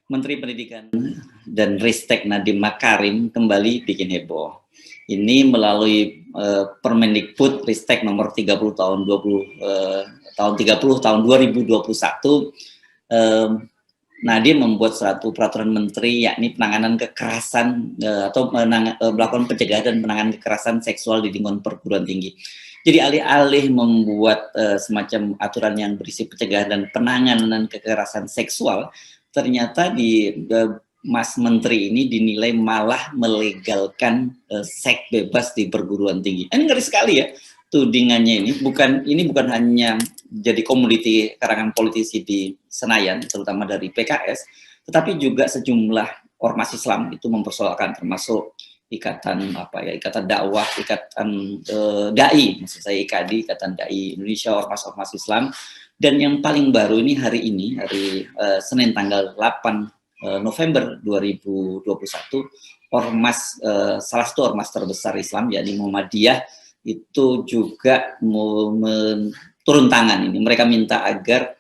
Menteri Pendidikan dan Ristek Nadiem Makarim kembali bikin heboh. Ini melalui Permendikbud Ristek nomor 30 tahun 2021, Nadiem membuat suatu peraturan menteri yakni penanganan kekerasan atau melakukan pencegahan dan penanganan kekerasan seksual di lingkungan perguruan tinggi. Jadi alih-alih membuat semacam aturan yang berisi pencegahan dan penanganan kekerasan seksual, ternyata di Mas Menteri ini dinilai malah melegalkan seks bebas di perguruan tinggi. Ini ngeri sekali ya tudingannya ini. Bukan hanya jadi komoditi karangan politisi di Senayan, terutama dari PKS, tetapi juga sejumlah ormas Islam itu mempersoalkan, termasuk ikatan dakwah, ikatan dai, maksud saya IKADI, Ikatan Dai Indonesia, ormas-ormas Islam. Dan yang paling baru ini hari Senin tanggal 8 November 2021, salah satu ormas terbesar Islam, yakni Muhammadiyah, itu juga turun tangan ini. Mereka minta agar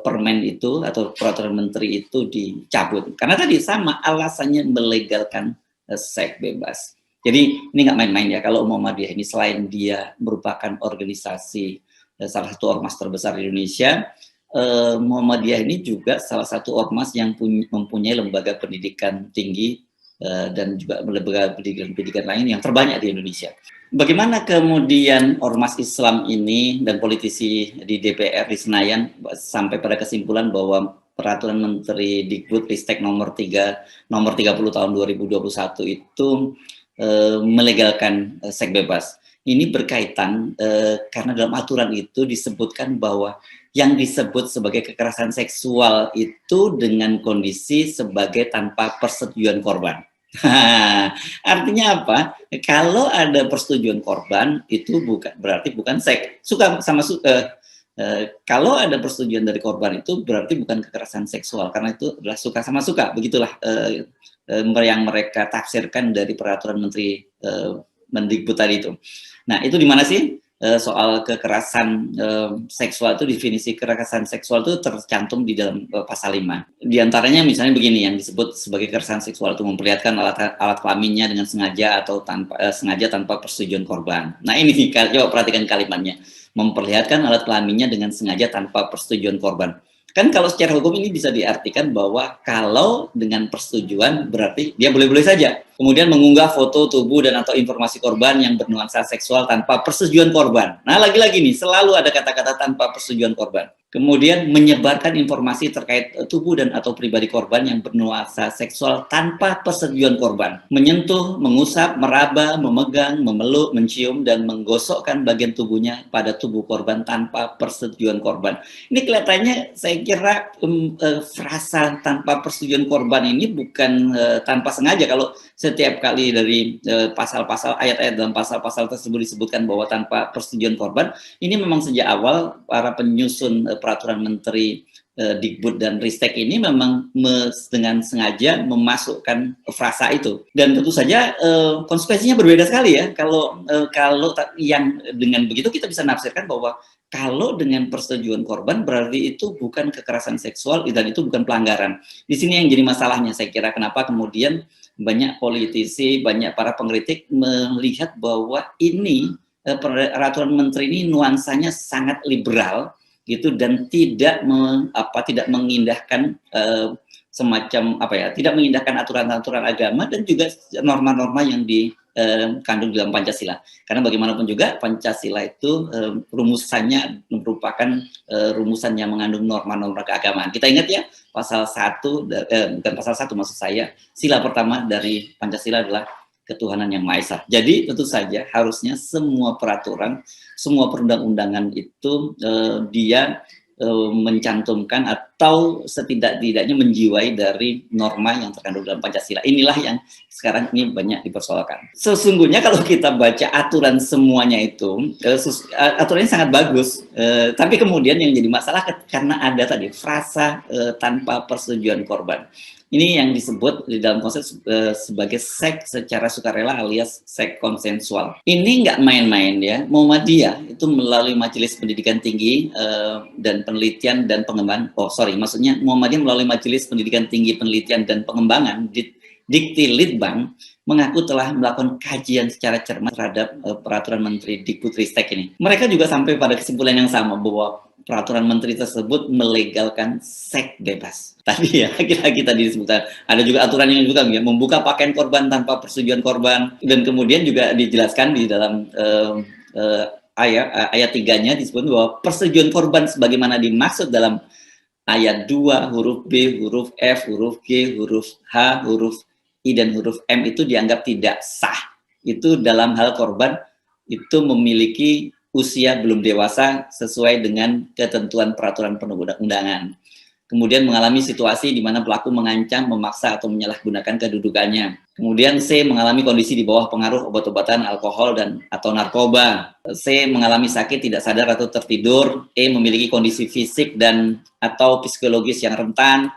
permen itu atau peraturan menteri itu dicabut. Karena tadi sama alasannya melegalkan seks bebas. Jadi ini nggak main-main ya. Kalau Muhammadiyah ini selain dia merupakan organisasi salah satu ormas terbesar di Indonesia, Muhammadiyah ini juga salah satu ormas yang mempunyai lembaga pendidikan tinggi dan juga lembaga pendidikan lain yang terbanyak di Indonesia. Bagaimana kemudian ormas Islam ini dan politisi di DPR di Senayan sampai pada kesimpulan bahwa peraturan Menteri Dikbud Ristek nomor 30 tahun 2021 itu melegalkan seks bebas. Ini berkaitan karena dalam aturan itu disebutkan bahwa yang disebut sebagai kekerasan seksual itu dengan kondisi sebagai tanpa persetujuan korban. Artinya apa? Kalau ada persetujuan korban itu berarti bukan seks. Kalau ada persetujuan dari korban itu berarti bukan kekerasan seksual, karena itu adalah suka sama suka. Begitulah yang mereka tafsirkan dari peraturan Menteri Mendikbud tadi itu. Nah, itu di mana sih soal kekerasan seksual itu, definisi kekerasan seksual itu tercantum di dalam pasal 5. Di antaranya misalnya begini, yang disebut sebagai kekerasan seksual itu memperlihatkan alat kelaminnya dengan sengaja atau tanpa persetujuan korban. Nah, ini coba perhatikan kalimatnya. Memperlihatkan alat kelaminnya dengan sengaja tanpa persetujuan korban. Kan kalau secara hukum ini bisa diartikan bahwa kalau dengan persetujuan berarti dia boleh-boleh saja. Kemudian mengunggah foto tubuh dan atau informasi korban yang bernuansa seksual tanpa persetujuan korban. Nah, lagi-lagi nih, selalu ada kata-kata tanpa persetujuan korban. Kemudian menyebarkan informasi terkait tubuh dan atau pribadi korban yang bernuansa seksual tanpa persetujuan korban. Menyentuh, mengusap, meraba, memegang, memeluk, mencium, dan menggosokkan bagian tubuhnya pada tubuh korban tanpa persetujuan korban. Ini kelihatannya saya kira frasa tanpa persetujuan korban ini bukan tanpa sengaja. Kalau setiap kali dari pasal-pasal, ayat-ayat dalam pasal-pasal tersebut disebutkan bahwa tanpa persetujuan korban, ini memang sejak awal para penyusun peraturan Menteri Dikbud dan Ristek ini memang dengan sengaja memasukkan frasa itu. Dan tentu saja konsekuensinya berbeda sekali ya. Kalau yang dengan begitu kita bisa nafsirkan bahwa kalau dengan persetujuan korban berarti itu bukan kekerasan seksual dan itu bukan pelanggaran. Di sini yang jadi masalahnya, saya kira kenapa kemudian banyak politisi, banyak para pengkritik melihat bahwa ini peraturan menteri ini nuansanya sangat liberal gitu, dan tidak mengindahkan tidak mengindahkan aturan-aturan agama dan juga norma-norma yang dikandung dalam Pancasila. Karena bagaimanapun juga Pancasila itu rumusannya merupakan rumusan yang mengandung norma-norma keagamaan. Kita ingat ya, pasal 1 bukan pasal 1 maksud saya, sila pertama dari Pancasila adalah ketuhanan yang Maha Esa. Jadi tentu saja harusnya semua peraturan, semua perundang-undangan itu dia mencantumkan atau setidak-tidaknya menjiwai dari norma yang terkandung dalam Pancasila. Inilah yang sekarang ini banyak dipersoalkan. Sesungguhnya kalau kita baca aturan semuanya itu, aturannya sangat bagus, tapi kemudian yang jadi masalah karena ada tadi frasa tanpa persetujuan korban. Ini yang disebut di dalam konsep sebagai seks secara sukarela alias seks konsensual. Ini nggak main-main ya. Muhammadiyah itu melalui Majelis Pendidikan Tinggi dan Penelitian dan Pengembangan. Maksudnya Muhammadiyah melalui Majelis Pendidikan Tinggi Penelitian dan Pengembangan Dikti Litbang mengaku telah melakukan kajian secara cermat terhadap peraturan Menteri Dikbudristek ini. Mereka juga sampai pada kesimpulan yang sama bahwa peraturan menteri tersebut melegalkan seks bebas. Tadi ya kita disebutkan ada juga aturan yang juga membuka pakaian korban tanpa persetujuan korban, dan kemudian juga dijelaskan di dalam ayat 3-nya disebut bahwa persetujuan korban sebagaimana dimaksud dalam ayat 2 huruf B, huruf F, huruf G, huruf H, huruf I dan huruf M itu dianggap tidak sah. Itu dalam hal korban itu memiliki usia belum dewasa sesuai dengan ketentuan peraturan perundang-undangan. Kemudian mengalami situasi di mana pelaku mengancam, memaksa atau menyalahgunakan kedudukannya. Kemudian C mengalami kondisi di bawah pengaruh obat-obatan, alkohol dan atau narkoba. C mengalami sakit, tidak sadar atau tertidur. E memiliki kondisi fisik dan atau psikologis yang rentan.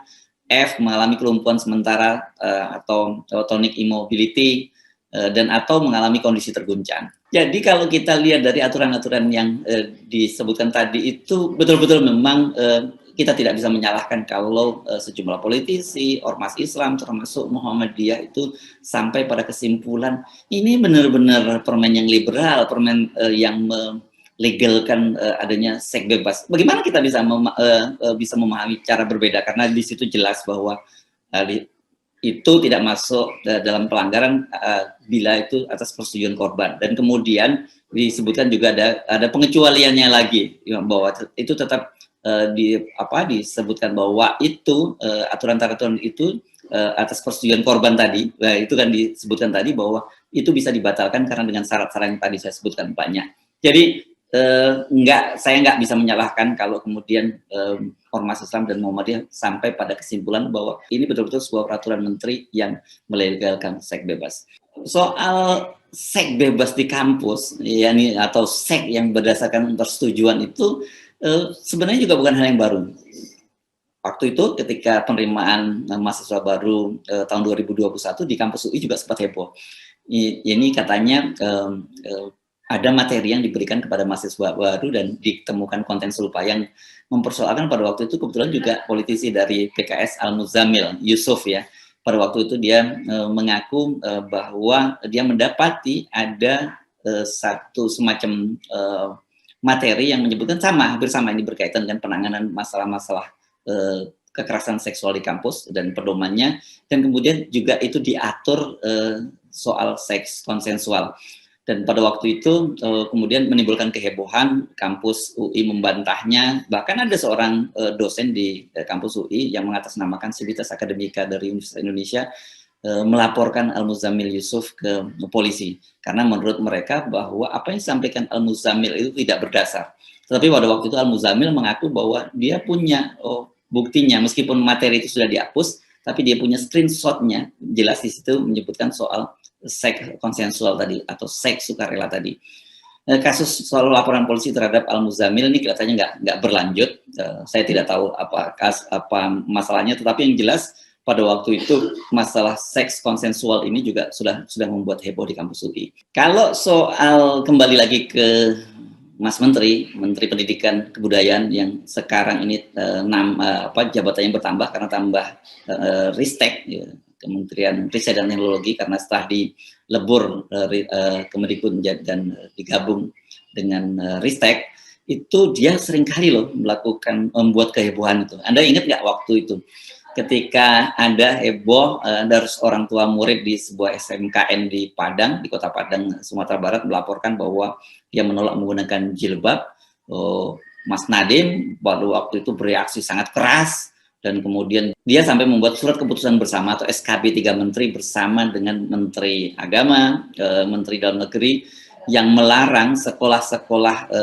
F mengalami kelumpuhan sementara atau tonic immobility dan atau mengalami kondisi terguncang. Jadi kalau kita lihat dari aturan-aturan yang disebutkan tadi itu betul-betul memang kita tidak bisa menyalahkan kalau sejumlah politisi, ormas Islam termasuk Muhammadiyah itu sampai pada kesimpulan ini benar-benar permen yang liberal, permen yang melegalkan adanya seks bebas. Bagaimana kita bisa memahami cara berbeda, karena di situ jelas bahwa itu tidak masuk dalam pelanggaran bila itu atas persetujuan korban, dan kemudian disebutkan juga ada pengecualiannya lagi bahwa itu tetap disebutkan bahwa itu aturan-aturan itu atas persetujuan korban tadi. Nah, itu kan disebutkan tadi bahwa itu bisa dibatalkan karena dengan syarat-syarat yang tadi saya sebutkan banyak. Jadi saya nggak bisa menyalahkan kalau kemudian Ormas Islam dan Muhammadiyah sampai pada kesimpulan bahwa ini betul-betul sebuah peraturan menteri yang melegalkan seks bebas. Soal seks bebas di kampus, yakni atau seks yang berdasarkan persetujuan itu sebenarnya juga bukan hal yang baru. Waktu itu ketika penerimaan mahasiswa baru tahun 2021 di kampus UI juga sempat heboh. Ini katanya ada materi yang diberikan kepada mahasiswa baru dan ditemukan konten serupa yang mempersoalkan pada waktu itu kebetulan juga politisi dari PKS Al-Muzamil Yusuf ya. Pada waktu itu dia mengaku bahwa dia mendapati ada satu semacam materi yang menyebutkan hampir sama ini berkaitan dengan penanganan masalah-masalah kekerasan seksual di kampus dan pedomannya, dan kemudian juga itu diatur soal seks konsensual. Dan pada waktu itu kemudian menimbulkan kehebohan, kampus UI membantahnya, bahkan ada seorang dosen di kampus UI yang mengatasnamakan Civitas Akademika dari Universitas Indonesia melaporkan Al-Muzamil Yusuf ke polisi, karena menurut mereka bahwa apa yang disampaikan Al-Muzamil itu tidak berdasar. Tetapi pada waktu itu Al-Muzamil mengaku bahwa dia punya buktinya, meskipun materi itu sudah dihapus, tapi dia punya screenshotnya, jelas di situ menyebutkan soal seks konsensual tadi atau seks sukarela tadi. Kasus soal laporan polisi terhadap Al-Muzamil ini kelihatannya nggak berlanjut. Saya tidak tahu apa masalahnya, tetapi yang jelas pada waktu itu masalah seks konsensual ini juga sudah membuat heboh di kampus UI. Kalau soal kembali lagi ke Mas Menteri Pendidikan Kebudayaan yang sekarang ini jabatannya bertambah karena tambah Ristek ya, Kementerian Riset dan Teknologi, karena setelah dilebur Kemendikbud dan digabung dengan Ristek, itu dia seringkali membuat kehebohan itu. Anda ingat nggak waktu itu ketika ada heboh dari orang tua murid di sebuah SMKN di Padang, di Kota Padang, Sumatera Barat, melaporkan bahwa dia menolak menggunakan jilbab. Mas Nadiem pada waktu itu bereaksi sangat keras, dan kemudian dia sampai membuat surat keputusan bersama atau SKB 3 Menteri bersama dengan Menteri Agama, Menteri Dalam Negeri, yang melarang sekolah-sekolah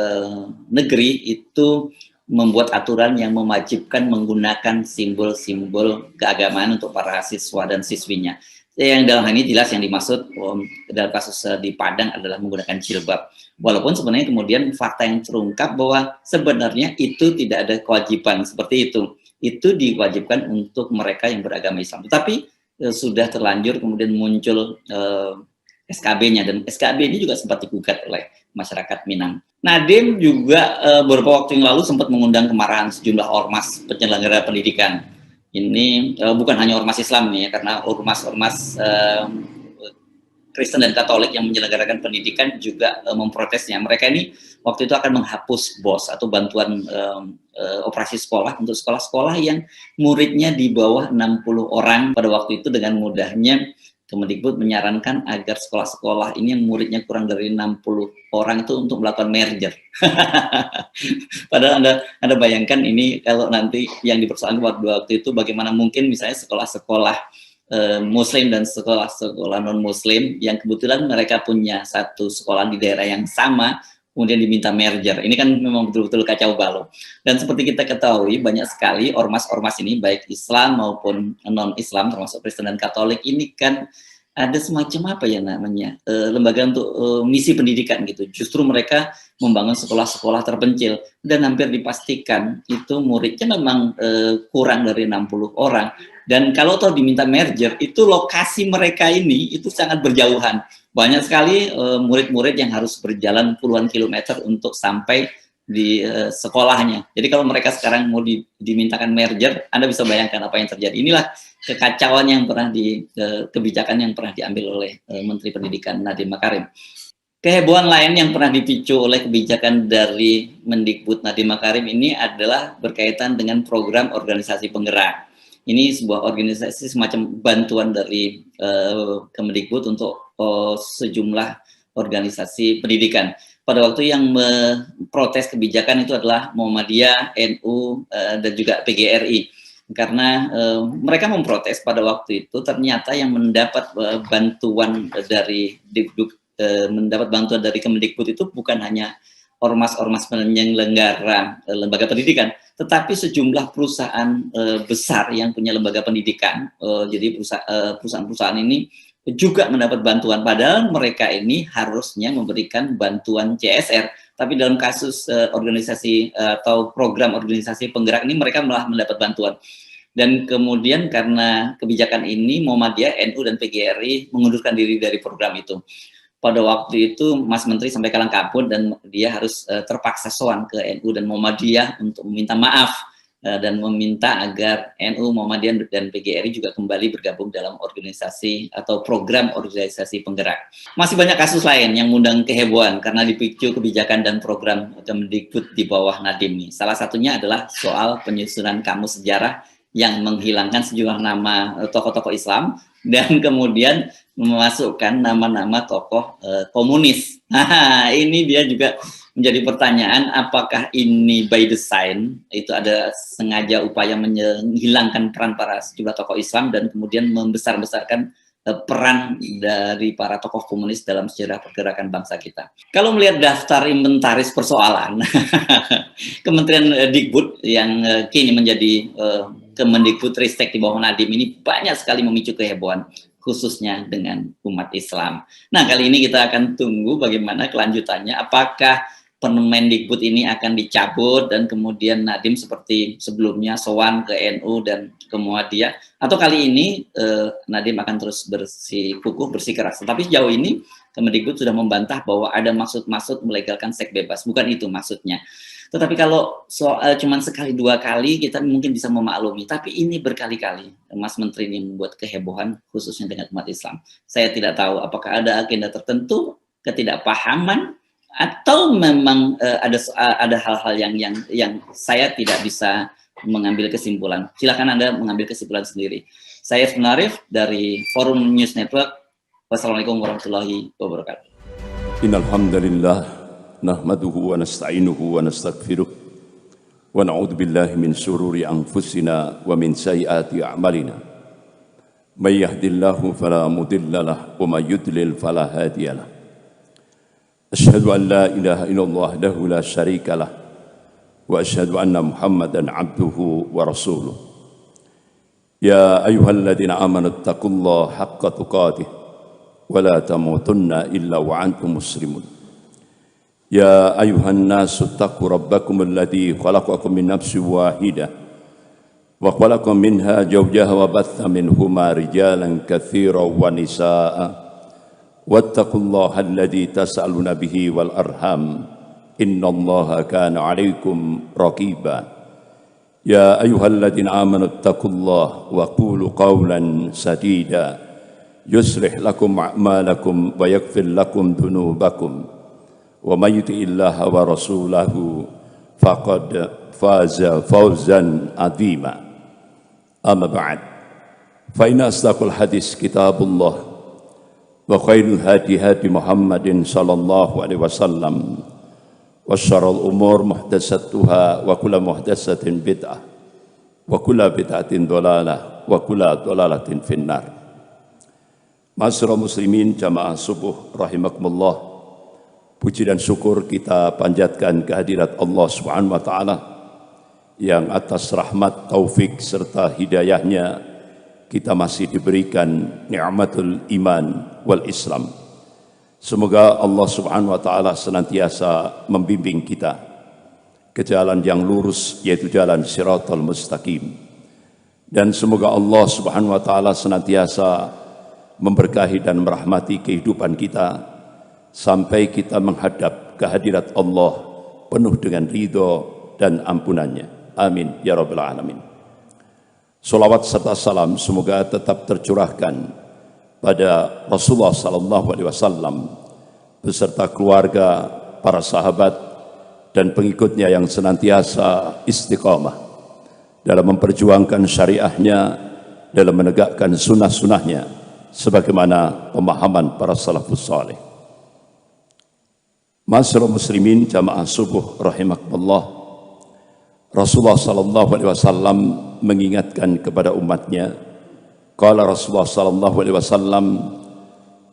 negeri itu membuat aturan yang mewajibkan menggunakan simbol-simbol keagamaan untuk para siswa dan siswinya. Yang dalam hal ini jelas yang dimaksud dalam kasus di Padang adalah menggunakan jilbab. Walaupun sebenarnya kemudian fakta yang terungkap bahwa sebenarnya itu tidak ada kewajiban seperti itu. itu diwajibkan untuk mereka yang beragama Islam. Tetapi sudah terlanjur kemudian muncul SKB-nya, dan SKB ini juga sempat digugat oleh masyarakat Minang. Nadiem juga beberapa waktu yang lalu sempat mengundang kemarahan sejumlah ormas penyelenggara pendidikan. Ini bukan hanya ormas Islam nih ya, karena ormas-ormas Kristen dan Katolik yang menyelenggarakan pendidikan juga memprotesnya. Mereka ini waktu itu akan menghapus BOS atau bantuan operasi sekolah untuk sekolah-sekolah yang muridnya di bawah 60 orang pada waktu itu. Dengan mudahnya Kemendikbud menyarankan agar sekolah-sekolah ini yang muridnya kurang dari 60 orang itu untuk melakukan merger. Padahal Anda bayangkan ini kalau nanti yang dipersoalkan waktu itu bagaimana mungkin misalnya sekolah-sekolah Muslim dan sekolah-sekolah non-Muslim yang kebetulan mereka punya satu sekolah di daerah yang sama, kemudian diminta merger. Ini kan memang betul-betul kacau balau. Dan seperti kita ketahui, banyak sekali ormas-ormas ini, baik Islam maupun non-Islam, termasuk Kristen dan Katolik, ini kan ada semacam apa ya namanya, lembaga untuk misi pendidikan gitu. Justru mereka membangun sekolah-sekolah terpencil, dan hampir dipastikan itu muridnya memang kurang dari 60 orang. Dan kalau toh diminta merger, itu lokasi mereka ini itu sangat berjauhan. Banyak sekali murid-murid yang harus berjalan puluhan kilometer untuk sampai di sekolahnya. Jadi kalau mereka sekarang mau dimintakan merger, Anda bisa bayangkan apa yang terjadi. Inilah kekacauan yang pernah kebijakan yang pernah diambil oleh Menteri Pendidikan Nadiem Makarim. Kehebohan lain yang pernah dipicu oleh kebijakan dari Mendikbud Nadiem Makarim ini adalah berkaitan dengan program organisasi penggerak. Ini sebuah organisasi semacam bantuan dari Kemendikbud untuk sejumlah organisasi pendidikan. Pada waktu yang memprotes kebijakan itu adalah Muhammadiyah, NU, dan juga PGRI. Karena mereka memprotes pada waktu itu ternyata yang mendapat bantuan dari mendapat bantuan dari Kemendikbud itu bukan hanya ormas-ormas penyelenggara lembaga pendidikan, tetapi sejumlah perusahaan besar yang punya lembaga pendidikan. Jadi perusahaan-perusahaan ini juga mendapat bantuan, padahal mereka ini harusnya memberikan bantuan CSR, tapi dalam kasus organisasi atau program organisasi penggerak ini mereka malah mendapat bantuan. Dan kemudian karena kebijakan ini Muhammadiyah, NU, dan PGRI mengundurkan diri dari program itu. Pada waktu itu Mas Menteri sampai kalang kabut dan dia harus terpaksa sowan ke NU dan Muhammadiyah untuk meminta maaf dan meminta agar NU, Muhammadiyah, dan PGRI juga kembali bergabung dalam organisasi atau program organisasi penggerak. Masih banyak kasus lain yang mengundang kehebohan karena dipicu kebijakan dan program Kemendikbud di bawah Nadiem. Salah satunya adalah soal penyusunan kamus sejarah yang menghilangkan sejumlah nama tokoh-tokoh Islam dan kemudian memasukkan nama-nama tokoh komunis. Nah, ini dia juga menjadi pertanyaan, apakah ini by design, itu ada sengaja upaya menghilangkan peran para sejumlah tokoh Islam dan kemudian membesar-besarkan peran dari para tokoh komunis dalam sejarah pergerakan bangsa kita. Kalau melihat daftar inventaris persoalan, Kementerian Dikbud yang kini menjadi Kemendikbud Ristek di bawah Nadiem ini banyak sekali memicu kehebohan, khususnya dengan umat Islam. Nah, kali ini kita akan tunggu bagaimana kelanjutannya, apakah Permendikbud ini akan dicabut dan kemudian Nadiem seperti sebelumnya sowan ke NU dan ke Muhammadiyah, atau kali ini Nadiem akan terus bersikukuh, bersikeras. Tapi sejauh ini Kemendikbud sudah membantah bahwa ada maksud-maksud melegalkan seks bebas, bukan itu maksudnya. Tetapi kalau soal cuma sekali dua kali kita mungkin bisa memaklumi, tapi ini berkali-kali Mas Menteri ini membuat kehebohan khususnya dengan umat Islam. Saya tidak tahu apakah ada agenda tertentu, ketidakpahaman, atau memang ada hal-hal yang saya tidak bisa mengambil kesimpulan. Silakan Anda mengambil kesimpulan sendiri. Saya Arif dari Forum News Network. Wassalamualaikum warahmatullahi wabarakatuh. Innal hamdalillah nahmaduhu wa nasta'inuhu wa nastaghfiruh wa na'udzu billahi min shururi anfusina wa min sayyiati a'malina. May yahdihillahu fala mudilla lahu wa may yudlil fala hadiya lahu. Asyhadu an la ilaha illallah wahdahu la syarika lah wa asyhadu anna Muhammadan abduhu wa rasuluh. Ya ayyuhalladzina amanu taqullaha haqqa tuqatih wa la tamutunna illa wa antum muslimun. Ya ayyuhan nasu taqu rabbakum alladzi khalaqakum min nafsin wahidah وخلق منها زوجها وبث منهما رجالا كثيرا ونساء واتقوا الله الذي تسألون به والأرحام إن الله كان عليكم رقيبا يا أيها الذين آمنوا اتقوا الله وقولوا قولا سديدا يصلح لكم أعمالكم ويغفر لكم ذنوبكم ومن يطع الله ورسوله فقد فاز فوزا عظيما أما بعد فإن أصدق الحديث كتاب الله وخير الهدي هدي محمد صلى الله عليه وسلم وشر الأمور محدثاتها وكل محدثة بدعة وكل بدعة ضلالة وكل ضلالة في النار. Ma'asyiral muslimin jamaah subuh rahimakumullah, puji dan syukur kita panjatkan kehadirat Allah Subhanahu wa taala yang atas rahmat, taufik serta hidayahnya kita masih diberikan nikmatul iman wal Islam. Semoga Allah Subhanahu wa taala senantiasa membimbing kita ke jalan yang lurus, yaitu jalan Shiratal Mustaqim. Dan semoga Allah Subhanahu wa taala senantiasa memberkahi dan merahmati kehidupan kita sampai kita menghadap kehadirat Allah penuh dengan ridho dan ampunannya. Amin ya rabbal alamin. Salawat serta salam semoga tetap tercurahkan pada Rasulullah sallallahu alaihi wasallam beserta keluarga, para sahabat dan pengikutnya yang senantiasa istiqamah dalam memperjuangkan syariahnya, dalam menegakkan sunnah-sunnahnya sebagaimana pemahaman para salafus saleh. Ma'asyiral muslimin jamaah subuh rahimakumullah, Rasulullah sallallahu alaihi wasallam mengingatkan kepada umatnya, qala Rasulullah sallallahu alaihi wasallam,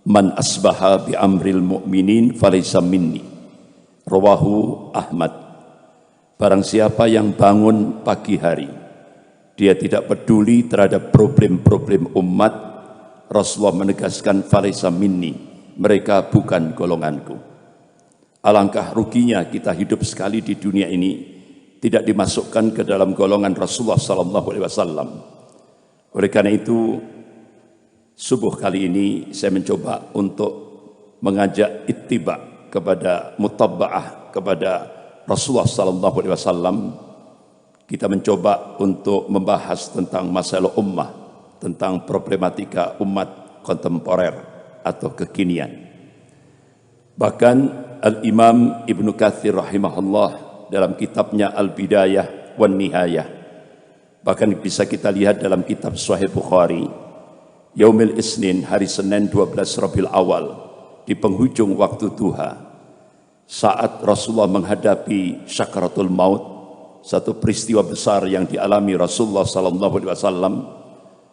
man asbaha bi amril mu'minin falaysa minni, rawahu Ahmad. Barang siapa yang bangun pagi hari dia tidak peduli terhadap problem-problem umat, Rasulullah menegaskan falaysa minni, mereka bukan golonganku. Alangkah ruginya kita hidup sekali di dunia ini tidak dimasukkan ke dalam golongan Rasulullah sallallahu alaihi wasallam. Oleh karena itu, subuh kali ini saya mencoba untuk mengajak ittiba kepada mutaba'ah kepada Rasulullah sallallahu alaihi wasallam. Kita mencoba untuk membahas tentang masalah ummah, tentang problematika umat kontemporer atau kekinian. Bahkan Al-Imam Ibnu Katsir rahimahullah dalam kitabnya Al-Bidayah wan Nihayah, bahkan bisa kita lihat dalam kitab Sahih Bukhari, Yaumil Isnin, hari Senin 12 Rabiul Awal, di penghujung waktu duha, saat Rasulullah menghadapi syakaratul maut, satu peristiwa besar yang dialami Rasulullah sallallahu alaihi wasallam.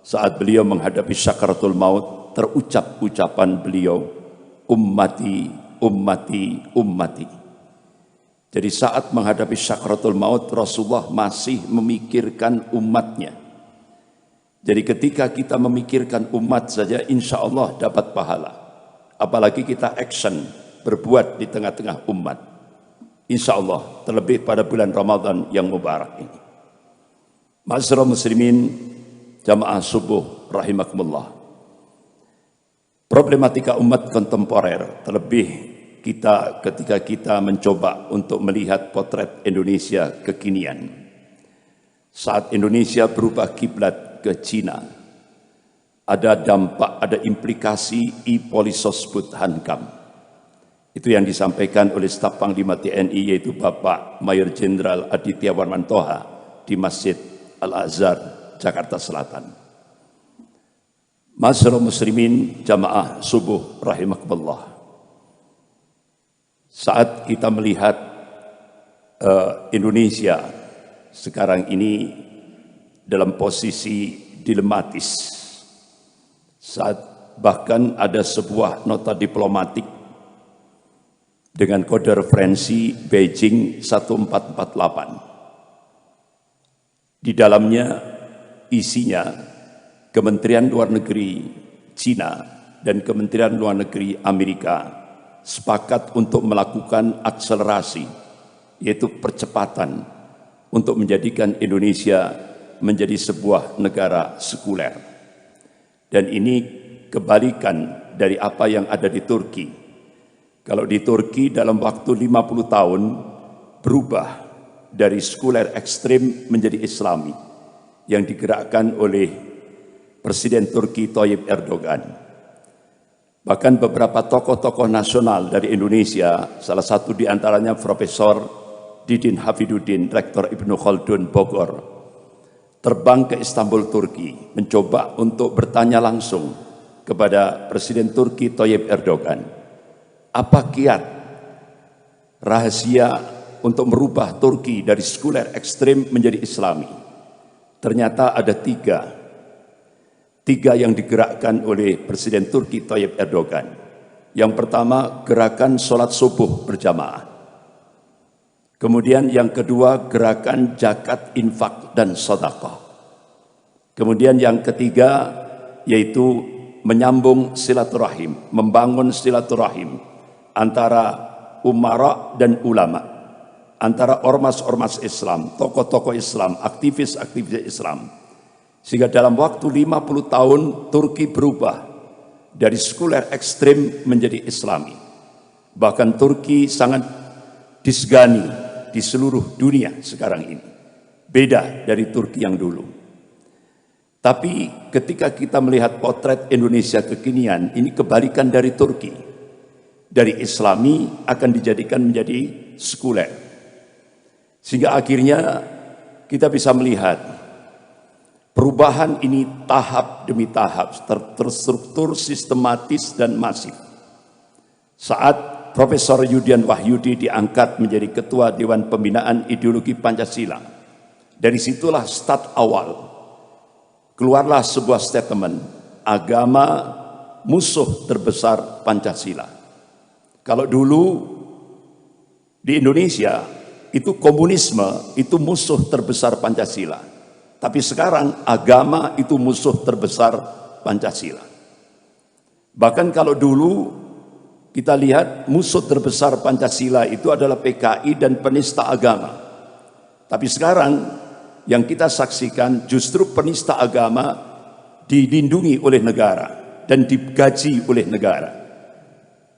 Saat beliau menghadapi syakaratul maut, terucap ucapan beliau, ummati, ummati, ummati. Jadi saat menghadapi syakaratul maut, Rasulullah masih memikirkan umatnya. Jadi ketika kita memikirkan umat saja, insya Allah dapat pahala. Apalagi kita action, berbuat di tengah-tengah umat. Insya Allah, terlebih pada bulan Ramadan yang mubarak ini. Ma'asyiral muslimin, jamaah subuh rahimakumullah. Problematika umat kontemporer, terlebih ketika kita mencoba untuk melihat potret Indonesia kekinian. Saat Indonesia berubah kiblat ke Cina, ada dampak, ada implikasi Polisos Hankam. Itu yang disampaikan oleh Staf Panglima TNI, yaitu Bapak Mayor Jenderal Aditya Warmantoha di Masjid Al-Azhar, Jakarta Selatan. Ma'asyiral muslimin jamaah subuh rahimakumullah. Saat kita melihat Indonesia sekarang ini dalam posisi dilematis, saat bahkan ada sebuah nota diplomatik dengan kode referensi Beijing 1448. Di dalamnya isinya Kementerian Luar Negeri Cina dan Kementerian Luar Negeri Amerika sepakat untuk melakukan akselerasi, yaitu percepatan untuk menjadikan Indonesia menjadi sebuah negara sekuler. Dan ini kebalikan dari apa yang ada di Turki. Kalau di Turki dalam waktu 50 tahun berubah dari sekuler ekstrim menjadi Islami yang digerakkan oleh Presiden Turki Tayyip Erdogan. Bahkan beberapa tokoh-tokoh nasional dari Indonesia, salah satu di antaranya Profesor Didin Hafiduddin, Rektor Ibnu Khaldun Bogor, terbang ke Istanbul, Turki, mencoba untuk bertanya langsung kepada Presiden Turki Tayyip Erdogan, apa kiat rahasia untuk merubah Turki dari sekuler ekstrim menjadi Islami? Ternyata ada tiga yang digerakkan oleh Presiden Turki Tayyip Erdogan. Yang pertama, gerakan sholat subuh berjamaah. Kemudian yang kedua, gerakan zakat, infak, dan sedekah. Kemudian yang ketiga, yaitu menyambung silaturahim, membangun silaturahim antara umara dan ulama, antara ormas-ormas Islam, tokoh-tokoh Islam, aktivis-aktivis Islam. Sehingga dalam waktu 50 tahun Turki berubah dari sekuler ekstrim menjadi Islami. Bahkan Turki sangat disegani di seluruh dunia sekarang ini. Beda dari Turki yang dulu. Tapi ketika kita melihat potret Indonesia kekinian, ini kebalikan dari Turki. Dari Islami akan dijadikan menjadi sekuler. Sehingga akhirnya kita bisa melihat perubahan ini tahap demi tahap, terstruktur, sistematis, dan masif. Saat Profesor Yudian Wahyudi diangkat menjadi Ketua Dewan Pembinaan Ideologi Pancasila, dari situlah start awal. Keluarlah sebuah statement, agama musuh terbesar Pancasila. Kalau dulu di Indonesia, itu komunisme, itu musuh terbesar Pancasila. Tapi sekarang agama itu musuh terbesar Pancasila. Bahkan kalau dulu kita lihat musuh terbesar Pancasila itu adalah PKI dan penista agama. Tapi sekarang yang kita saksikan justru penista agama dilindungi oleh negara dan digaji oleh negara.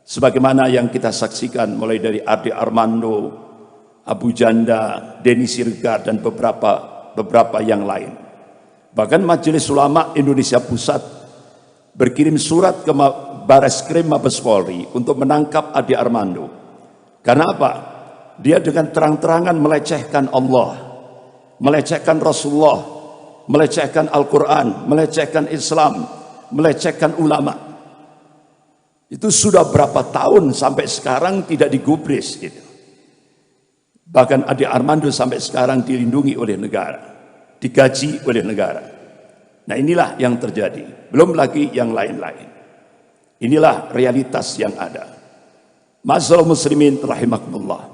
Sebagaimana yang kita saksikan mulai dari Ade Armando, Abu Janda, Denny Sirgar, dan beberapa yang lain. Bahkan Majelis Ulama Indonesia Pusat berkirim surat ke Bareskrim Mabes Polri untuk menangkap Ade Armando. Karena apa? Dia dengan terang-terangan melecehkan Allah, melecehkan Rasulullah, melecehkan Al-Quran, melecehkan Islam, melecehkan ulama. Itu sudah berapa tahun sampai sekarang tidak digubris gitu. Bahkan Ade Armando sampai sekarang dilindungi oleh negara, digaji oleh negara. Nah inilah yang terjadi, belum lagi yang lain-lain. Inilah realitas yang ada. Ma'asyiral muslimin rahimakumullah.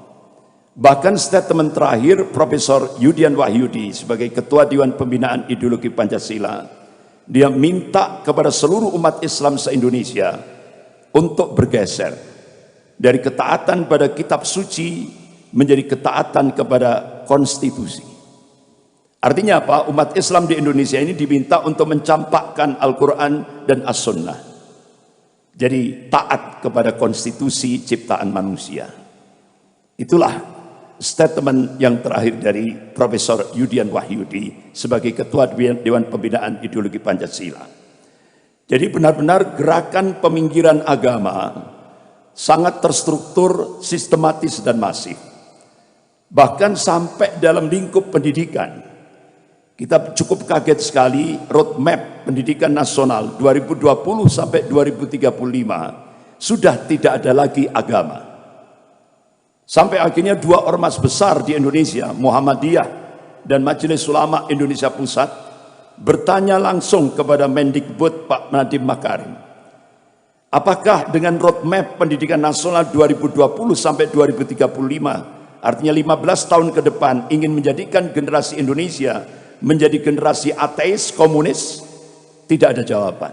Bahkan statement terakhir Profesor Yudian Wahyudi sebagai Ketua Dewan Pembinaan Ideologi Pancasila, dia minta kepada seluruh umat Islam se-Indonesia untuk bergeser dari ketaatan pada kitab suci menjadi ketaatan kepada konstitusi. Artinya apa? Umat Islam di Indonesia ini diminta untuk mencampakkan Al-Quran dan As-Sunnah. Jadi taat kepada konstitusi ciptaan manusia. Itulah statement yang terakhir dari Profesor Yudian Wahyudi sebagai Ketua Dewan Pembinaan Ideologi Pancasila. Jadi benar-benar gerakan peminggiran agama sangat terstruktur, sistematis, dan masif. Bahkan sampai dalam lingkup pendidikan. Kita cukup kaget sekali roadmap pendidikan nasional 2020 sampai 2035 sudah tidak ada lagi agama. Sampai akhirnya dua ormas besar di Indonesia, Muhammadiyah dan Majelis Ulama Indonesia Pusat, bertanya langsung kepada Mendikbud Pak Nadiem Makarim, apakah dengan roadmap pendidikan nasional 2020 sampai 2035, artinya 15 tahun ke depan, ingin menjadikan generasi Indonesia menjadi generasi ateis, komunis? Tidak ada jawaban.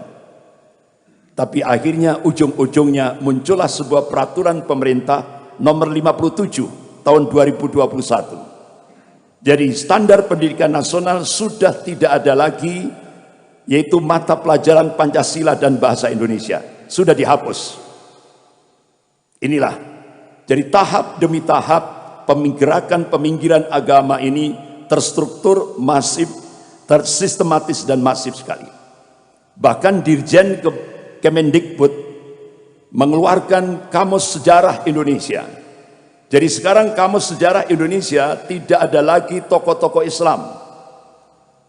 Tapi akhirnya ujung-ujungnya muncullah sebuah peraturan pemerintah nomor 57 tahun 2021 Jadi standar pendidikan nasional sudah tidak ada lagi, yaitu mata pelajaran Pancasila dan bahasa Indonesia. Sudah dihapus. Inilah, jadi tahap demi tahap peminggiran agama ini terstruktur, masif, tersistematis dan masif sekali. Bahkan Dirjen Kemendikbud mengeluarkan Kamus Sejarah Indonesia. Jadi sekarang Kamus Sejarah Indonesia tidak ada lagi tokoh-tokoh Islam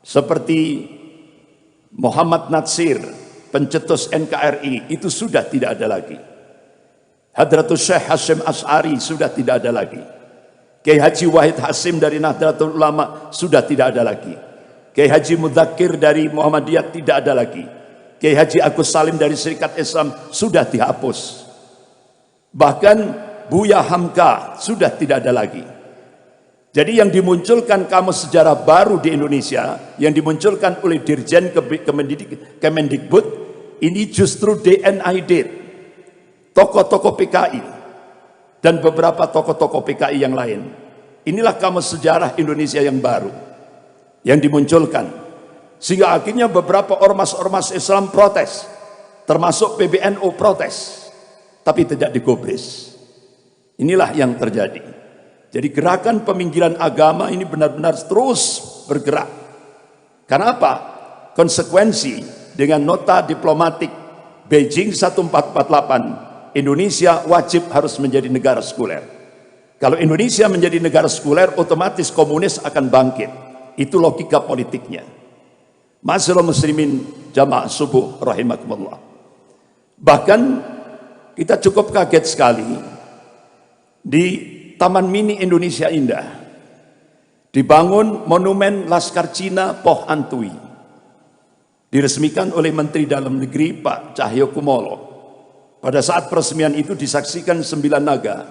seperti Muhammad Natsir, pencetus NKRI, itu sudah tidak ada lagi. Hadratus Syekh Hasyim Asy'ari sudah tidak ada lagi. Kiai Haji Wahid Hasyim dari Nahdlatul Ulama sudah tidak ada lagi. Kiai Haji Mudzakir dari Muhammadiyah tidak ada lagi. Kiai Haji Agus Salim dari Serikat Islam sudah dihapus. Bahkan Buya Hamka sudah tidak ada lagi. Jadi yang dimunculkan kamus sejarah baru di Indonesia, yang dimunculkan oleh Dirjen Kemendikbud, ini justru DNID, tokoh-tokoh PKI, dan beberapa tokoh-tokoh PKI yang lain. Inilah kamus sejarah Indonesia yang baru, yang dimunculkan. Sehingga akhirnya beberapa ormas-ormas Islam protes, termasuk PBNU protes, tapi tidak digubris. Inilah yang terjadi. Jadi gerakan peminggiran agama ini benar-benar terus bergerak. Karena apa? Konsekuensi dengan nota diplomatik Beijing 1448, Indonesia wajib harus menjadi negara sekuler. Kalau Indonesia menjadi negara sekuler, otomatis komunis akan bangkit. Itu logika politiknya. Ma'asyiral muslimin jamaah subuh rahimakumullah. Bahkan kita cukup kaget sekali di Taman Mini Indonesia Indah dibangun monumen Laskar Cina Poh Antui, diresmikan oleh Menteri Dalam Negeri Pak Cahyokumolo. Pada saat peresmian itu disaksikan 9 naga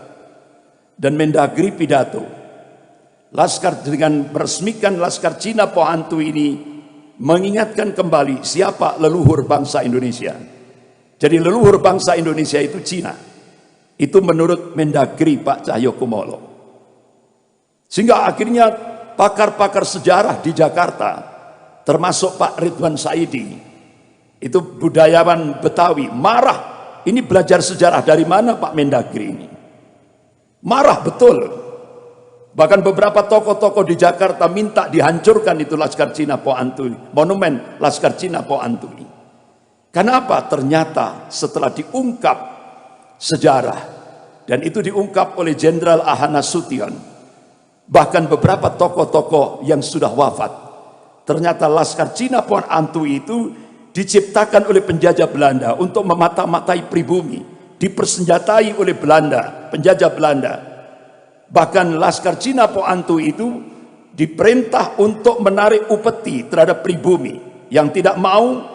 dan Mendagri pidato. Dengan meresmikan Laskar Cina Poh Antui ini mengingatkan kembali siapa leluhur bangsa Indonesia. Jadi leluhur bangsa Indonesia itu Cina. Itu menurut Mendagri Pak Cahyokumolo. Sehingga akhirnya pakar-pakar sejarah di Jakarta, termasuk Pak Ridwan Saidi, itu budayawan Betawi, marah. Ini belajar sejarah dari mana Pak Mendagri ini? Marah betul. Bahkan beberapa tokoh-tokoh di Jakarta minta dihancurkan itu Laskar Cina Poh Antui, monumen Laskar Cina Poh Antui. Kenapa? Ternyata setelah diungkap sejarah, dan itu diungkap oleh Jenderal Ahana Sution, bahkan beberapa tokoh-tokoh yang sudah wafat, ternyata Laskar Cina Poh Antui itu diciptakan oleh penjajah Belanda untuk memata-matai pribumi, dipersenjatai oleh Belanda, penjajah Belanda. Bahkan Laskar Cina Poh Antui itu diperintah untuk menarik upeti terhadap pribumi, yang tidak mau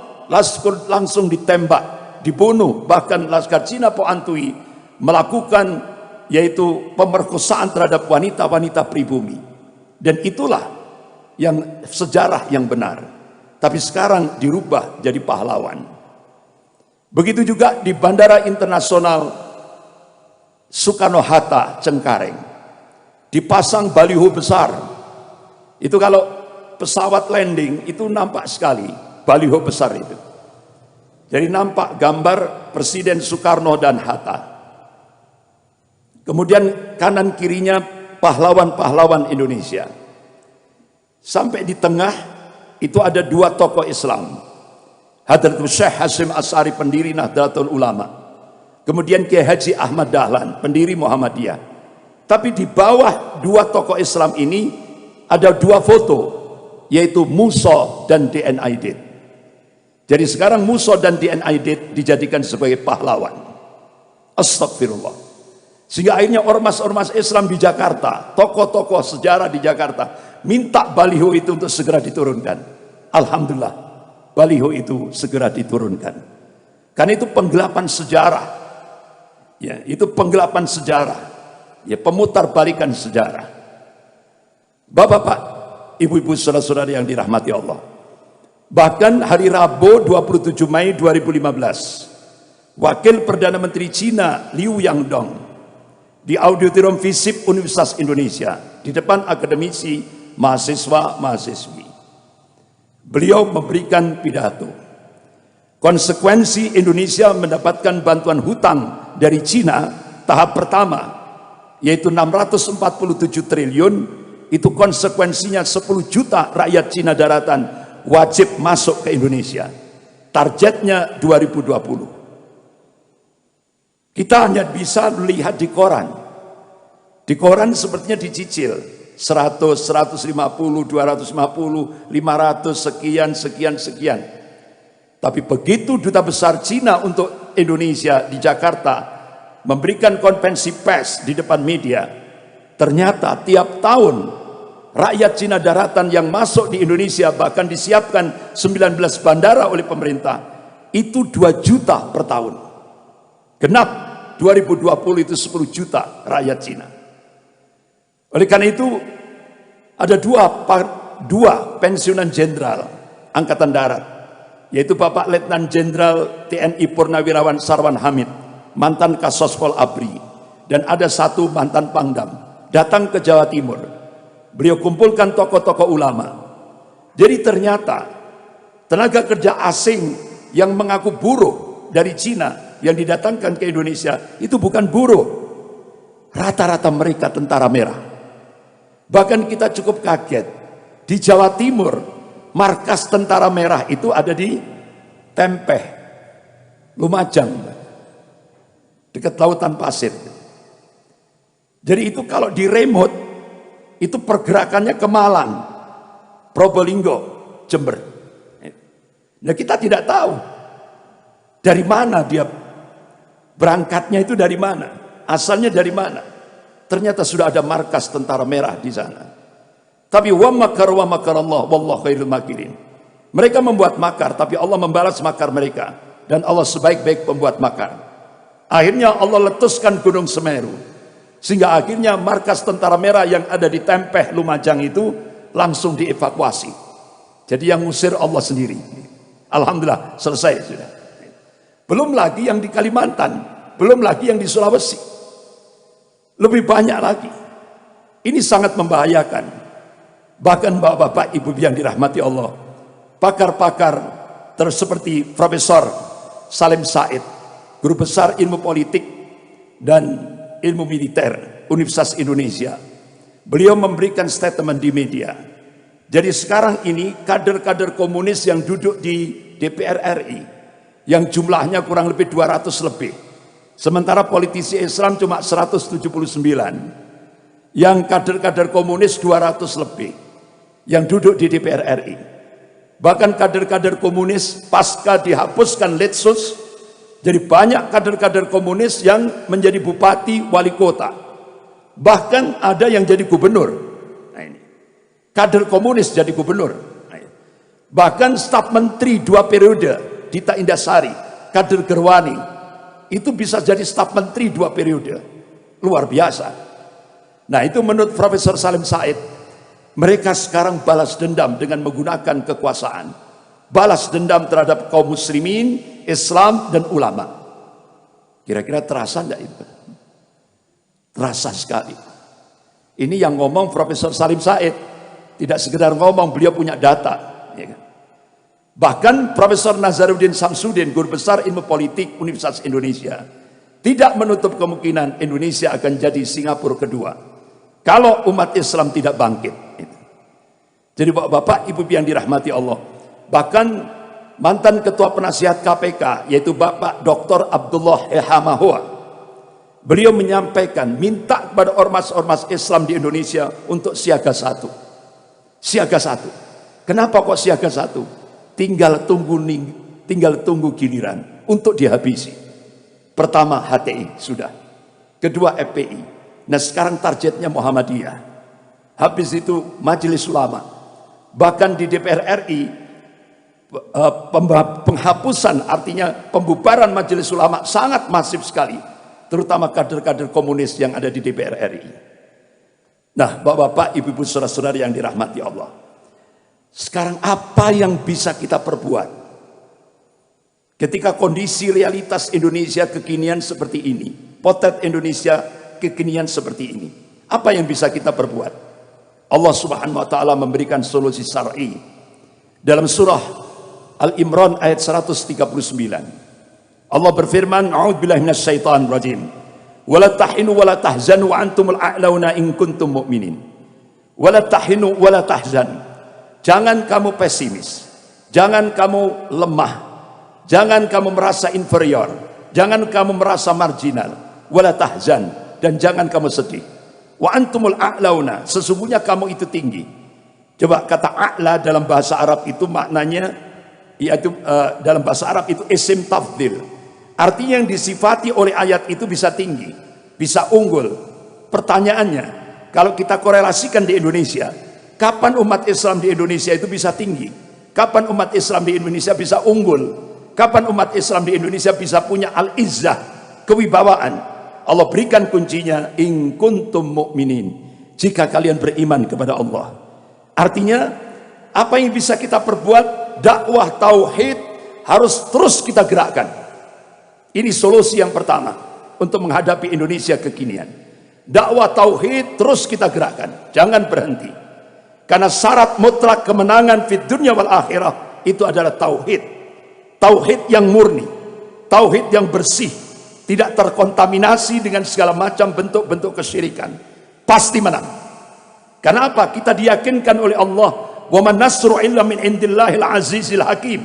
langsung ditembak, dibunuh. Bahkan Laskar Cina Poh Antui melakukan yaitu pemerkosaan terhadap wanita-wanita pribumi. Dan itulah yang sejarah yang benar. Tapi sekarang dirubah jadi pahlawan. Begitu juga di Bandara Internasional Soekarno-Hatta Cengkareng dipasang baliho besar. Itu kalau pesawat landing itu nampak sekali baliho besar itu. Jadi nampak gambar Presiden Soekarno dan Hatta. Kemudian kanan kirinya pahlawan-pahlawan Indonesia. Sampai di tengah itu ada 2 tokoh Islam. Hadratus Syekh Hasyim Asy'ari, pendiri Nahdlatul Ulama. Kemudian Kiai Haji Ahmad Dahlan, pendiri Muhammadiyah. Tapi di bawah 2 tokoh Islam ini ada 2 foto, yaitu Musa dan DN Aidit. Jadi sekarang Musa dan DN Aidit dijadikan sebagai pahlawan. Astagfirullah. Sehingga akhirnya ormas-ormas Islam di Jakarta, tokoh-tokoh sejarah di Jakarta, minta baliho itu untuk segera diturunkan. Alhamdulillah, baliho itu segera diturunkan. Karena itu penggelapan sejarah. Ya, itu penggelapan sejarah. Ya, pemutar balikan sejarah. Bapak-bapak, ibu-ibu, saudara-saudara yang dirahmati Allah. Bahkan hari Rabu 27 Mei 2015, Wakil Perdana Menteri Cina Liu Yangdong di Auditorium FISIP Universitas Indonesia di depan akademisi mahasiswa-mahasiswi. Beliau memberikan pidato. Konsekuensi Indonesia mendapatkan bantuan hutang dari Cina tahap pertama, yaitu 647 triliun, itu konsekuensinya 10 juta rakyat Cina daratan wajib masuk ke Indonesia. Targetnya 2020. Kita hanya bisa melihat di koran. Di koran sepertinya dicicil. 100, 150, 250, 500, sekian. Tapi begitu Duta Besar Cina untuk Indonesia di Jakarta memberikan konferensi pers di depan media, ternyata tiap tahun rakyat Cina daratan yang masuk di Indonesia, bahkan disiapkan 19 bandara oleh pemerintah, itu 2 juta per tahun. Genap 2020 itu 10 juta rakyat Cina. Oleh karena itu ada dua pensiunan jenderal Angkatan Darat, yaitu Bapak Letnan Jenderal TNI Purnawirawan Sarwan Hamid, mantan Kasospol ABRI, dan ada satu mantan Pangdam, datang ke Jawa Timur. Beliau kumpulkan tokoh-tokoh ulama. Jadi ternyata tenaga kerja asing yang mengaku buruh dari Cina yang didatangkan ke Indonesia itu bukan buruh. Rata-rata mereka tentara merah. Bahkan kita cukup kaget, di Jawa Timur markas tentara merah itu ada di Tempeh, Lumajang, dekat lautan pasir. Jadi itu kalau di remote itu pergerakannya ke Malang, Probolinggo, Jember. Nah, kita tidak tahu dari mana dia berangkatnya, itu dari mana, asalnya dari mana. Ternyata sudah ada markas tentara merah di sana. Tapi wa makar Allah wallahu khairul makirin. Mereka membuat makar, tapi Allah membalas makar mereka, dan Allah sebaik-baik pembuat makar. Akhirnya Allah letuskan Gunung Semeru, sehingga akhirnya markas tentara merah yang ada di Tempeh, Lumajang itu langsung dievakuasi. Jadi yang ngusir Allah sendiri. Alhamdulillah selesai sudah. Belum lagi yang di Kalimantan, belum lagi yang di Sulawesi. Lebih banyak lagi. Ini sangat membahayakan. Bahkan bapak-bapak, ibu yang dirahmati Allah, pakar-pakar seperti Profesor Salim Said, guru besar ilmu politik dan ilmu militer Universitas Indonesia, beliau memberikan statement di media. Jadi sekarang ini kader-kader komunis yang duduk di DPR RI, yang jumlahnya kurang lebih 200 lebih, sementara politisi Islam cuma 179, yang kader-kader komunis 200 lebih yang duduk di DPR RI. Bahkan kader-kader komunis pasca dihapuskan Litsus, jadi banyak kader-kader komunis yang menjadi bupati, wali kota, bahkan ada yang jadi gubernur. Nah, ini kader komunis jadi gubernur. Nah, bahkan staf menteri 2 periode, Dita Indasari, kader Gerwani, itu bisa jadi staf menteri 2 periode. Luar biasa. Nah, itu menurut Profesor Salim Said. Mereka sekarang balas dendam dengan menggunakan kekuasaan. Balas dendam terhadap kaum muslimin, Islam, dan ulama. Kira-kira terasa enggak itu? Terasa sekali. Ini yang ngomong Profesor Salim Said. Tidak sekedar ngomong, beliau punya data. Ya kan? Bahkan Profesor Nazaruddin Samsudin, guru besar ilmu politik Universitas Indonesia, tidak menutup kemungkinan Indonesia akan jadi Singapura kedua kalau umat Islam tidak bangkit. Jadi bapak-bapak, ibu yang dirahmati Allah, bahkan mantan ketua penasihat KPK, yaitu Bapak Dr. Abdullah Ehamahua, beliau menyampaikan, minta kepada ormas-ormas Islam di Indonesia untuk siaga 1. Siaga 1. Kenapa kok siaga 1? Tinggal tunggu giliran untuk dihabisi. Pertama HTI sudah, kedua FPI, nah sekarang targetnya Muhammadiyah, habis itu Majelis Ulama. Bahkan di DPR RI penghapusan, artinya pembubaran Majelis Ulama sangat masif sekali, terutama kader-kader komunis yang ada di DPR RI. Nah, bapak-bapak, ibu-ibu, saudara-saudara yang dirahmati Allah, sekarang apa yang bisa kita perbuat ketika kondisi realitas Indonesia kekinian seperti ini, potret Indonesia kekinian seperti ini? Apa yang bisa kita perbuat? Allah Subhanahu wa taala memberikan solusi syar'i dalam surah Al-Imran ayat 139. Allah berfirman, a'udzubillahi minasyaitonir rajim. Wala tahinu wala tahzanu wa antumul a'launa in kuntum mu'minin. Wala tahinu wala tahzan. Jangan kamu pesimis, jangan kamu lemah, jangan kamu merasa inferior, jangan kamu merasa marginal, wala tahzan, dan jangan kamu sedih. Wa antumul a'launa, sesungguhnya kamu itu tinggi. Coba kata a'la dalam bahasa Arab itu maknanya, yaitu dalam bahasa Arab itu isim tafdil. Artinya yang disifati oleh ayat itu bisa tinggi, bisa unggul. Pertanyaannya, kalau kita korelasikan di Indonesia, kapan umat Islam di Indonesia itu bisa tinggi? Kapan umat Islam di Indonesia bisa unggul? Kapan umat Islam di Indonesia bisa punya al-izzah, kewibawaan? Allah berikan kuncinya, in kuntum mu'minin, jika kalian beriman kepada Allah. Artinya, apa yang bisa kita perbuat? Dakwah tauhid harus terus kita gerakkan. Ini solusi yang pertama untuk menghadapi Indonesia kekinian. Dakwah tauhid terus kita gerakkan, jangan berhenti. Karena syarat mutlak kemenangan fid dunya wal akhirah itu adalah tauhid. Tauhid yang murni, tauhid yang bersih, tidak terkontaminasi dengan segala macam bentuk-bentuk kesyirikan. Pasti menang. Karena apa? Kita diyakinkan oleh Allah, wa man nasru illa min indillahil azizil hakim.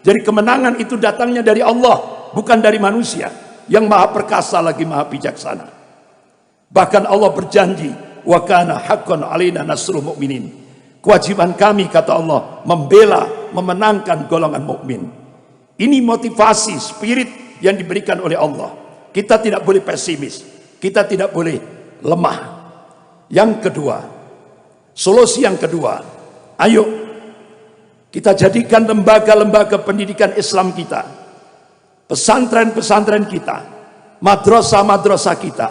Jadi kemenangan itu datangnya dari Allah, bukan dari manusia yang maha perkasa lagi maha bijaksana. Bahkan Allah berjanji, wa kana haqqan alaina nasrul mu'minin. Kewajiban kami, kata Allah, membela, memenangkan golongan mukmin. Ini motivasi, spirit yang diberikan oleh Allah. Kita tidak boleh pesimis, kita tidak boleh lemah. Yang kedua, solusi yang kedua, ayo kita jadikan lembaga-lembaga pendidikan Islam kita, pesantren-pesantren kita, madrasah-madrasah kita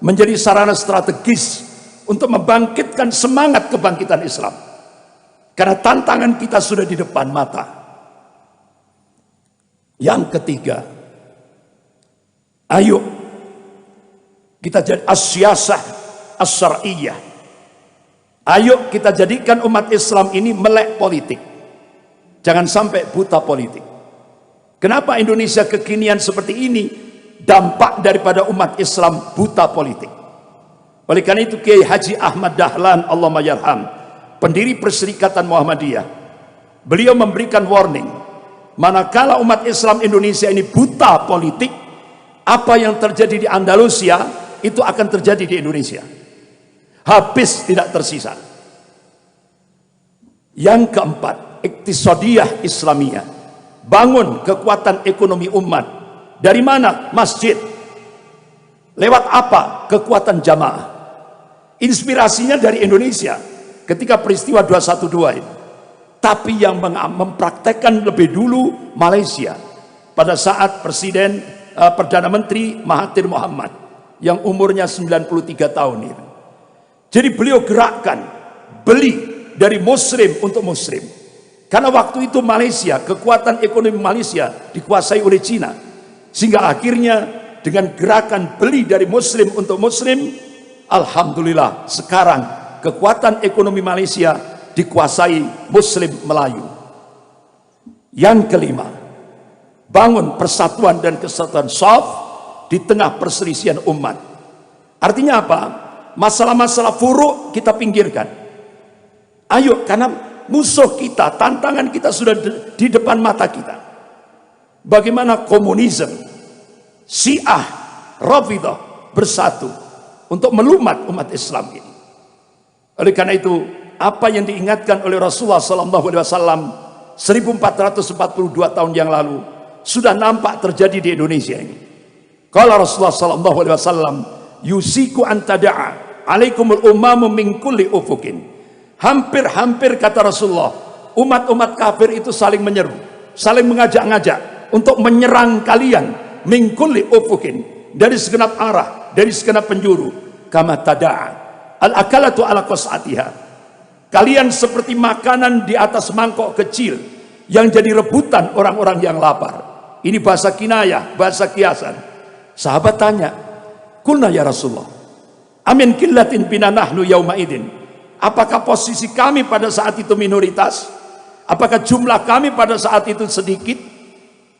menjadi sarana strategis untuk membangkitkan semangat kebangkitan Islam. Karena tantangan kita sudah di depan mata. Yang ketiga, ayo kita jadi as-siyasah as-syar'iyyah. Ayo kita jadikan umat Islam ini melek politik. Jangan sampai buta politik. Kenapa Indonesia kekinian seperti ini? Dampak daripada umat Islam buta politik. Oleh karena itu Kiai Haji Ahmad Dahlan, Allahumma yarham, pendiri Perserikatan Muhammadiyah, beliau memberikan warning, manakala umat Islam Indonesia ini buta politik, apa yang terjadi di Andalusia itu akan terjadi di Indonesia. Habis tidak tersisa. Yang keempat, iktisadiyah Islamiyah. Bangun kekuatan ekonomi umat. Dari mana? Masjid. Lewat apa? Kekuatan jamaah. Inspirasinya dari Indonesia ketika peristiwa 212 itu. Tapi yang mempraktekkan lebih dulu Malaysia pada saat Presiden Perdana Menteri Mahathir Mohamad yang umurnya 93 tahun itu. Jadi beliau gerakkan, beli dari muslim untuk muslim. Karena waktu itu Malaysia, kekuatan ekonomi Malaysia dikuasai oleh Cina. Sehingga akhirnya dengan gerakan beli dari muslim untuk muslim, alhamdulillah sekarang kekuatan ekonomi Malaysia dikuasai muslim Melayu. Yang kelima, bangun persatuan dan kesatuan shaf di tengah perselisihan umat. Artinya apa? Masalah-masalah furuk kita pinggirkan. Ayo, karena musuh kita, tantangan kita sudah di depan mata kita. Bagaimana komunisme, Syiah, Rafidah bersatu untuk melumat umat Islam ini. Oleh karena itu, apa yang diingatkan oleh Rasulullah SAW 1442 tahun yang lalu sudah nampak terjadi di Indonesia ini. Kalau Rasulullah SAW, yusiku antada'a alaikumul umamu min kulli ufukin. Hampir-hampir kata Rasulullah, umat-umat kafir itu saling menyeru, saling mengajak-ngajak untuk menyerang kalian min kulli ufukin, dari segenap arah, dari segenap penjuru. Kama tada'a al-akalatu ala qas'atiha. Kalian seperti makanan di atas mangkok kecil yang jadi rebutan orang-orang yang lapar. Ini bahasa kinayah, bahasa kiasan. Sahabat tanya, kulna ya Rasulullah, amin killatin bina nahnu yauma idin. Apakah posisi kami pada saat itu minoritas? Apakah jumlah kami pada saat itu sedikit?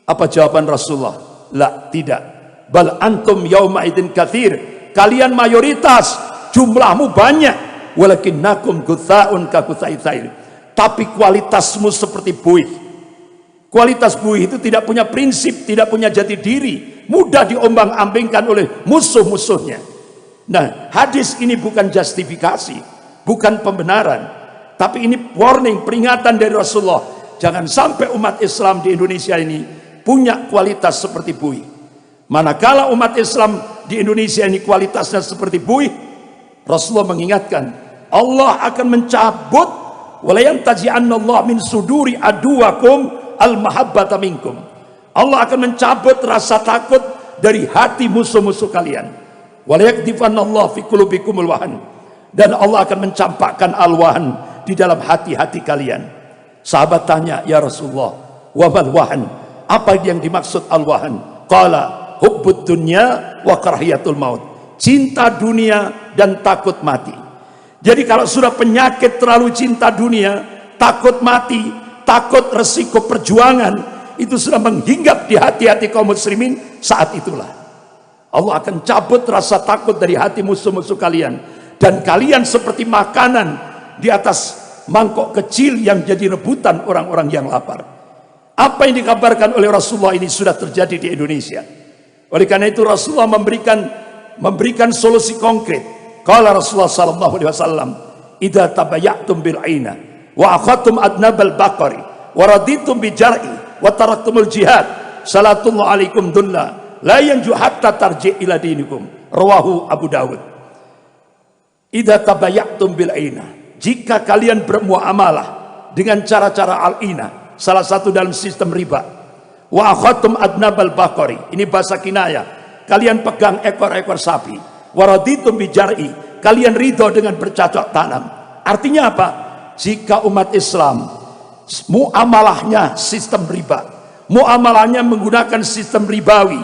Apa jawaban Rasulullah? La, tidak. Bal antum yauma idzin katsir. Kalian mayoritas, jumlahmu banyak. Walakinnakum gutsaun ka gutsa'is sail. Tapi kualitasmu seperti buih. Kualitas buih itu tidak punya prinsip, tidak punya jati diri, mudah diombang-ambingkan oleh musuh-musuhnya. Nah, hadis ini bukan justifikasi, bukan pembenaran, tapi ini warning, peringatan dari Rasulullah. Jangan sampai umat Islam di Indonesia ini punya kualitas seperti buih. Manakala umat Islam di Indonesia ini kualitasnya seperti buih, Rasulullah mengingatkan, Allah akan mencabut wala yantaji'annallahu min suduri aduwakum al-mahabbata minkum. Allah akan mencabut rasa takut dari hati musuh-musuh kalian. Wala yakdifanallahu fi qulubikumul wahan. Dan Allah akan mencampakkan al-wahan di dalam hati-hati kalian. Sahabat tanya, ya Rasulullah, wa mal wahan? Apa yang dimaksud al-wahan? Qala hubbud dunya wa karahiyatul maut. Cinta dunia dan takut mati. Jadi kalau sudah penyakit terlalu cinta dunia, takut mati, takut resiko perjuangan, itu sudah menghinggap di hati-hati kaum muslimin, saat itulah Allah akan cabut rasa takut dari hati musuh-musuh kalian. Dan kalian seperti makanan di atas mangkok kecil yang jadi rebutan orang-orang yang lapar. Apa yang dikabarkan oleh Rasulullah ini sudah terjadi di Indonesia. Oleh karena itu Rasulullah memberikan solusi konkret. Qala Rasulullah sallallahu alaihi wasallam, "Idza tabayatum bil aina wa akhadtum adnabal baqari wa raditum bi jar'i wa taraktumul jihad, salatullahu alaikum dulla la yanju hatta tarji ila dinikum." Rawahu Abu Dawud. Idza tabayatum bil aina, jika kalian bermuamalah dengan cara-cara al-ina, salah satu dalam sistem riba. Wa akhadtum adnabal baqari, ini bahasa kinayah, kalian pegang ekor-ekor sapi. Waraditum bijar'i, kalian ridho dengan bercocok tanam. Artinya apa? Jika umat Islam muamalahnya sistem riba, muamalahnya menggunakan sistem ribawi,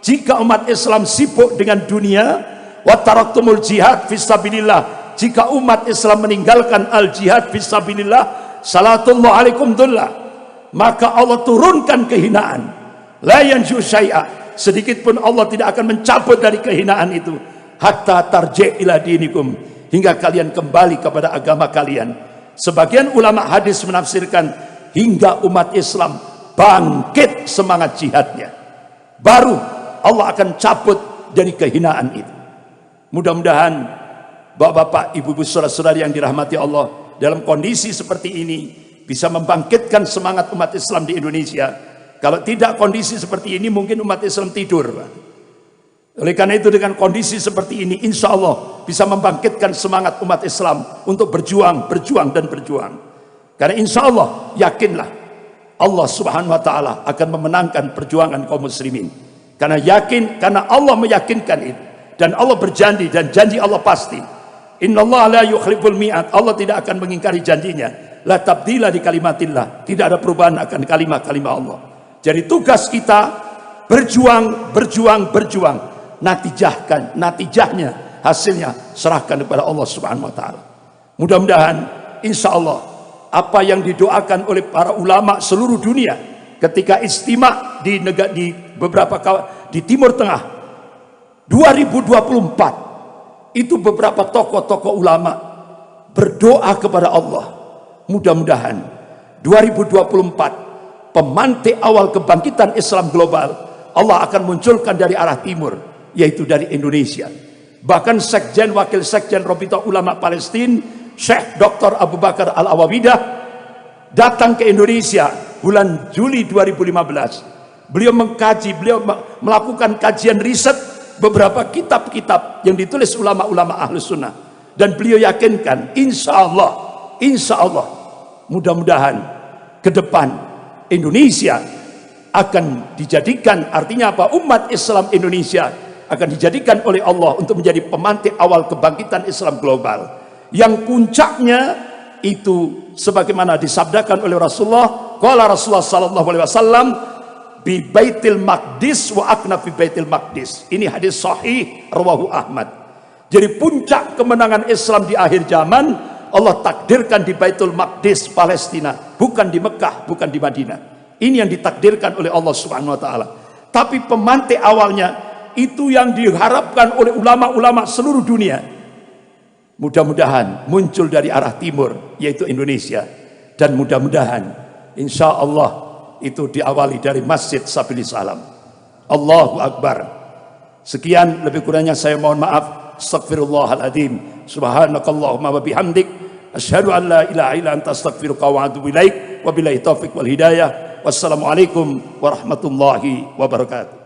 jika umat Islam sibuk dengan dunia, wa taraktumul jihad fisabilillah, jika umat Islam meninggalkan al jihad fisabilillah, salatullahu alaikum dulla, maka Allah turunkan kehinaan. La yanju syai'a, sedikit pun Allah tidak akan mencabut dari kehinaan itu, hatta tarji' ila dinikum, hingga kalian kembali kepada agama kalian. Sebagian ulama hadis menafsirkan hingga umat Islam bangkit semangat jihadnya, baru Allah akan cabut dari kehinaan itu. Mudah-mudahan bapak-bapak, ibu-ibu, saudara-saudari yang dirahmati Allah, dalam kondisi seperti ini bisa membangkitkan semangat umat Islam di Indonesia. Kalau tidak kondisi seperti ini, mungkin umat Islam tidur. Oleh karena itu dengan kondisi seperti ini, insya Allah bisa membangkitkan semangat umat Islam untuk berjuang, dan berjuang. Karena insya Allah, yakinlah Allah subhanahu wa ta'ala akan memenangkan perjuangan kaum muslimin. Karena yakin, karena Allah meyakinkan itu. Dan Allah berjanji, dan janji Allah pasti. Innallaha la yukhliful mi'ad, Allah tidak akan mengingkari janjinya. La tabdila di kalimatillah, tidak ada perubahan akan kalimat-kalimat Allah. Jadi tugas kita berjuang. Natijahnya, hasilnya serahkan kepada Allah subhanahu wa ta'ala. Mudah-mudahan insya Allah apa yang didoakan oleh para ulama seluruh dunia ketika istimewa di Timur Tengah 2024, itu beberapa tokoh-tokoh ulama berdoa kepada Allah, mudah-mudahan 2024 pemantik awal kebangkitan Islam global Allah akan munculkan dari arah timur, yaitu dari Indonesia. Bahkan Sekjen, Wakil Sekjen Rabithah Ulama Palestina, Syekh Dr. Abu Bakar Al-Awawidah datang ke Indonesia bulan Juli 2015. Beliau melakukan kajian riset beberapa kitab-kitab yang ditulis ulama-ulama Ahlus Sunnah, dan beliau yakinkan insya Allah mudah-mudahan ke depan Indonesia akan dijadikan, artinya apa? Umat Islam Indonesia akan dijadikan oleh Allah untuk menjadi pemantik awal kebangkitan Islam global, yang puncaknya itu sebagaimana disabdakan oleh Rasulullah. Qala Rasulullah sallallahu alaihi wasallam, bi Baitil Maqdis wa akna fi Baitil Maqdis. Ini hadis sahih rawahu Ahmad. Jadi puncak kemenangan Islam di akhir zaman Allah takdirkan di Baitul Maqdis Palestina, bukan di Mekah, bukan di Madinah. Ini yang ditakdirkan oleh Allah Subhanahu wa taala. Tapi pemantik awalnya itu yang diharapkan oleh ulama-ulama seluruh dunia. Mudah-mudahan muncul dari arah timur, yaitu Indonesia. Dan mudah-mudahan insya Allah itu diawali dari Masjid Sabilis Salam. Allahu Akbar. Sekian, lebih kurangnya saya mohon maaf. Astaghfirullahaladzim. Subhanakallahumma wa bihamdik. Asyhadu an la ilaha illa anta astaghfiruka wa atubu ilaik. Wabillahi taufiq wal hidayah. Wassalamualaikum warahmatullahi wabarakatuh.